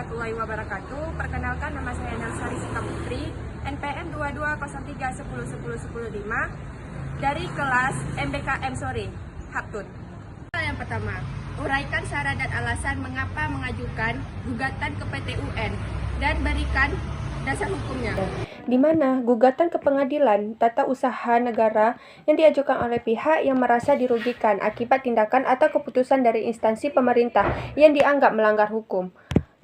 warahmatullahi wabarakatuh. Perkenalkan, nama saya Nelsari Sikaputri, NPM 220310101005 dari kelas MBKM Sore, Haptun. Yang pertama, uraikan syarat dan alasan mengapa mengajukan gugatan ke PT UN dan berikan dasar hukumnya. Di mana gugatan ke pengadilan tata usaha negara yang diajukan oleh pihak yang merasa dirugikan akibat tindakan atau keputusan dari instansi pemerintah yang dianggap melanggar hukum.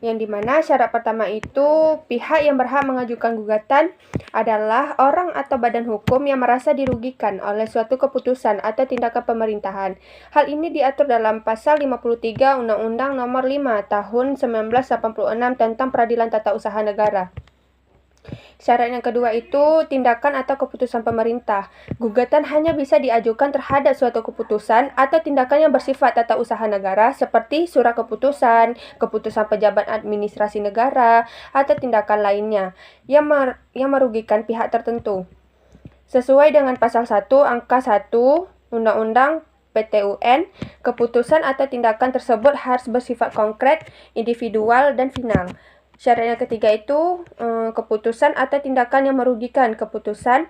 Yang dimana syarat pertama itu pihak yang berhak mengajukan gugatan adalah orang atau badan hukum yang merasa dirugikan oleh suatu keputusan atau tindakan pemerintahan. Hal ini diatur dalam pasal 53 Undang-Undang Nomor 5 Tahun 1986 tentang Peradilan Tata Usaha Negara. Syarat yang kedua itu tindakan atau keputusan pemerintah. Gugatan hanya bisa diajukan terhadap suatu keputusan atau tindakan yang bersifat tata usaha negara seperti surat keputusan, keputusan pejabat administrasi negara, atau tindakan lainnya yang merugikan pihak tertentu. Sesuai dengan pasal 1 angka 1 Undang-Undang PT-UN, keputusan atau tindakan tersebut harus bersifat konkret, individual, dan final. Syarat yang ketiga itu keputusan atau tindakan yang merugikan keputusan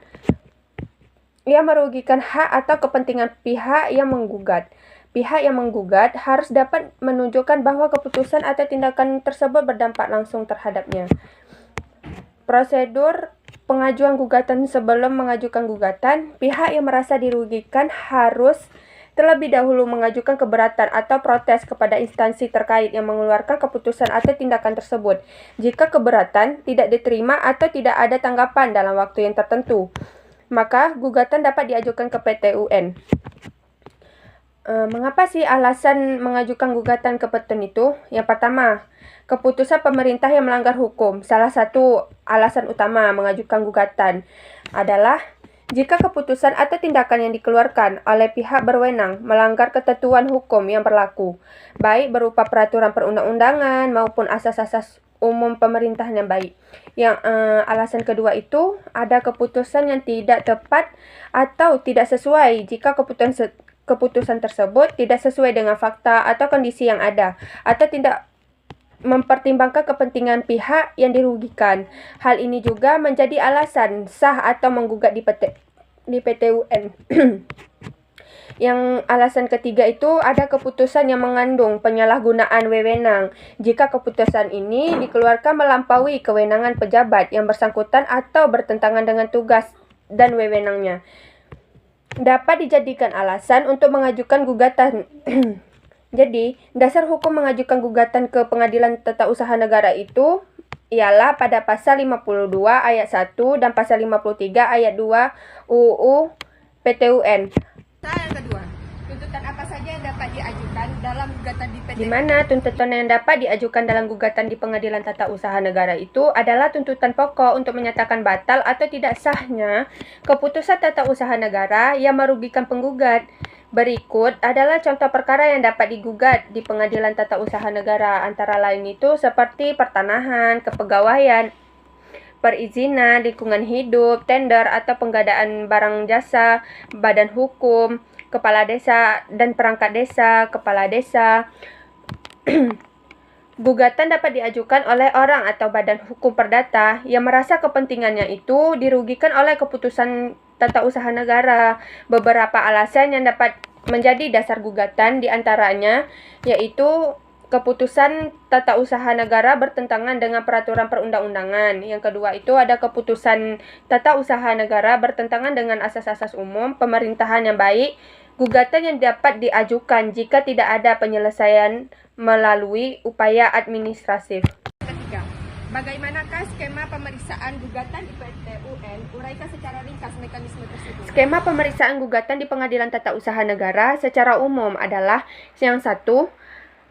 yang merugikan hak atau kepentingan pihak yang menggugat. Pihak yang menggugat harus dapat menunjukkan bahwa keputusan atau tindakan tersebut berdampak langsung terhadapnya. Prosedur pengajuan gugatan. Sebelum mengajukan gugatan, pihak yang merasa dirugikan harus terlebih dahulu mengajukan keberatan atau protes kepada instansi terkait yang mengeluarkan keputusan atau tindakan tersebut. Jika keberatan tidak diterima atau tidak ada tanggapan dalam waktu yang tertentu, maka gugatan dapat diajukan ke PT UN. Mengapa sih alasan mengajukan gugatan ke PT UN itu? Yang pertama, keputusan pemerintah yang melanggar hukum. Salah satu alasan utama mengajukan gugatan adalah jika keputusan atau tindakan yang dikeluarkan oleh pihak berwenang melanggar ketentuan hukum yang berlaku, baik berupa peraturan perundang-undangan maupun asas-asas umum pemerintahan yang baik. Yang alasan kedua itu ada keputusan yang tidak tepat atau tidak sesuai jika keputusan tersebut tidak sesuai dengan fakta atau kondisi yang ada atau tidak mempertimbangkan kepentingan pihak yang dirugikan. Hal ini juga menjadi alasan sah atau menggugat di PT UN. Yang alasan ketiga itu ada keputusan yang mengandung penyalahgunaan wewenang. Jika keputusan ini dikeluarkan melampaui kewenangan pejabat yang bersangkutan atau bertentangan dengan tugas dan wewenangnya, dapat dijadikan alasan untuk mengajukan gugatan. Jadi, dasar hukum mengajukan gugatan ke Pengadilan Tata Usaha Negara itu ialah pada pasal 52 ayat 1 dan pasal 53 ayat 2 UU PT-UN. Yang kedua, tuntutan apa saja yang dapat diajukan dalam gugatan di PT UN? Di mana tuntutan yang dapat diajukan dalam gugatan di Pengadilan Tata Usaha Negara itu adalah tuntutan pokok untuk menyatakan batal atau tidak sahnya keputusan tata usaha negara yang merugikan penggugat. Berikut adalah contoh perkara yang dapat digugat di Pengadilan Tata Usaha Negara, antara lain itu seperti pertanahan, kepegawaian, perizinan, lingkungan hidup, tender atau penggadaan barang jasa, badan hukum, kepala desa dan perangkat desa, kepala desa. Gugatan dapat diajukan oleh orang atau badan hukum perdata yang merasa kepentingannya itu dirugikan oleh keputusan tata usaha negara. Beberapa alasan yang dapat menjadi dasar gugatan diantaranya yaitu keputusan tata usaha negara bertentangan dengan peraturan perundang-undangan. Yang kedua itu ada keputusan tata usaha negara bertentangan dengan asas-asas umum pemerintahan yang baik. Gugatan yang dapat diajukan jika tidak ada penyelesaian melalui upaya administratif. Ketiga, bagaimanakah skema pemeriksaan gugatan di PT UN? Uraikan secara ringkas mekanisme tersebut. Skema pemeriksaan gugatan di Pengadilan Tata Usaha Negara secara umum adalah yang satu,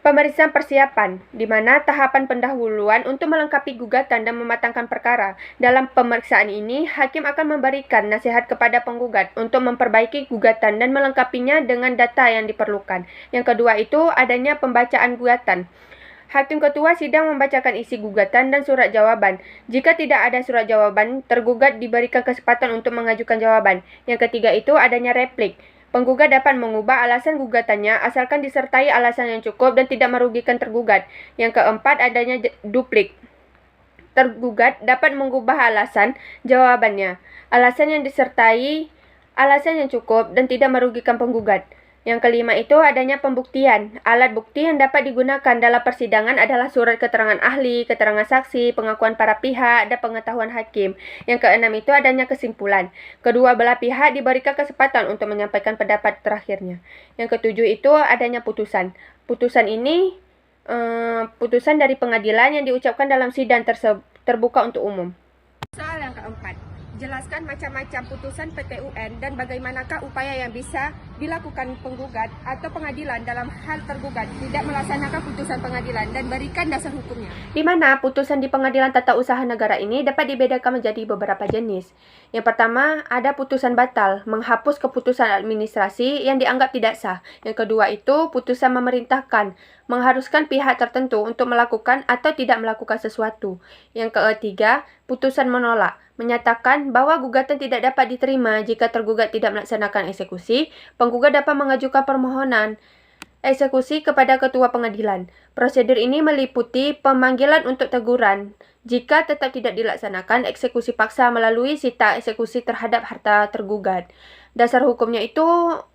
pemeriksaan persiapan, di mana tahapan pendahuluan untuk melengkapi gugatan dan mematangkan perkara. Dalam pemeriksaan ini, hakim akan memberikan nasihat kepada penggugat untuk memperbaiki gugatan dan melengkapinya dengan data yang diperlukan. Yang kedua itu adanya pembacaan gugatan. Hakim ketua sidang membacakan isi gugatan dan surat jawaban. Jika tidak ada surat jawaban, tergugat diberikan kesempatan untuk mengajukan jawaban. Yang ketiga itu adanya replik. Penggugat dapat mengubah alasan gugatannya asalkan disertai alasan yang cukup dan tidak merugikan tergugat. Yang keempat, adanya duplik. Tergugat dapat mengubah alasan jawabannya. Alasan yang disertai alasan yang cukup dan tidak merugikan penggugat. Yang kelima itu adanya pembuktian. Alat bukti yang dapat digunakan dalam persidangan adalah surat keterangan ahli, keterangan saksi, pengakuan para pihak, dan pengetahuan hakim. Yang keenam itu adanya kesimpulan. Kedua belah pihak diberikan kesempatan untuk menyampaikan pendapat terakhirnya. Yang ketujuh itu adanya putusan. Putusan ini putusan dari pengadilan yang diucapkan dalam sidang terbuka untuk umum. Soal yang keempat, jelaskan macam-macam putusan PT UN dan bagaimanakah upaya yang bisa dilakukan penggugat atau pengadilan dalam hal tergugat tidak melaksanakan putusan pengadilan dan berikan dasar hukumnya. Di mana putusan di pengadilan tata usaha negara ini dapat dibedakan menjadi beberapa jenis. Yang pertama, ada putusan batal, menghapus keputusan administrasi yang dianggap tidak sah. Yang kedua itu putusan memerintahkan, mengharuskan pihak tertentu untuk melakukan atau tidak melakukan sesuatu. Yang ketiga, putusan menolak, menyatakan bahwa gugatan tidak dapat diterima jika tergugat tidak melaksanakan eksekusi. Penggugat dapat mengajukan permohonan eksekusi kepada ketua pengadilan. Prosedur ini meliputi pemanggilan untuk teguran jika tetap tidak dilaksanakan eksekusi paksa melalui sita eksekusi terhadap harta tergugat. Dasar hukumnya itu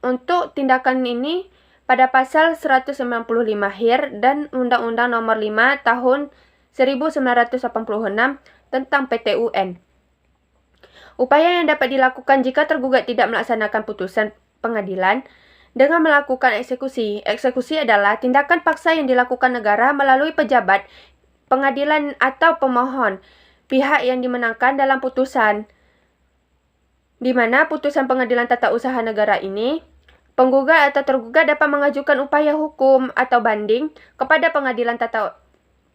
untuk tindakan ini pada pasal 195 HIR dan Undang-Undang Nomor 5 Tahun 1986 tentang PT UN. Upaya yang dapat dilakukan jika tergugat tidak melaksanakan putusan pengadilan dengan melakukan eksekusi. Eksekusi adalah tindakan paksa yang dilakukan negara melalui pejabat, pengadilan atau pemohon, pihak yang dimenangkan dalam putusan. Di mana putusan pengadilan tata usaha negara ini, penggugat atau tergugat dapat mengajukan upaya hukum atau banding kepada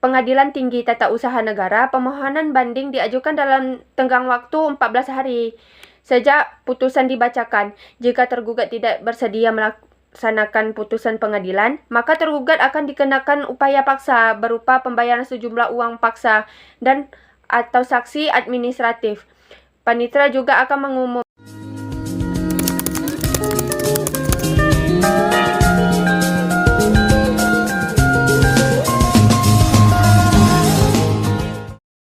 Pengadilan Tinggi Tata Usaha Negara. Permohonan banding diajukan dalam tenggang waktu 14 hari sejak putusan dibacakan. Jika tergugat tidak bersedia melaksanakan putusan pengadilan, maka tergugat akan dikenakan upaya paksa berupa pembayaran sejumlah uang paksa dan atau saksi administratif. Panitera juga akan mengumumkan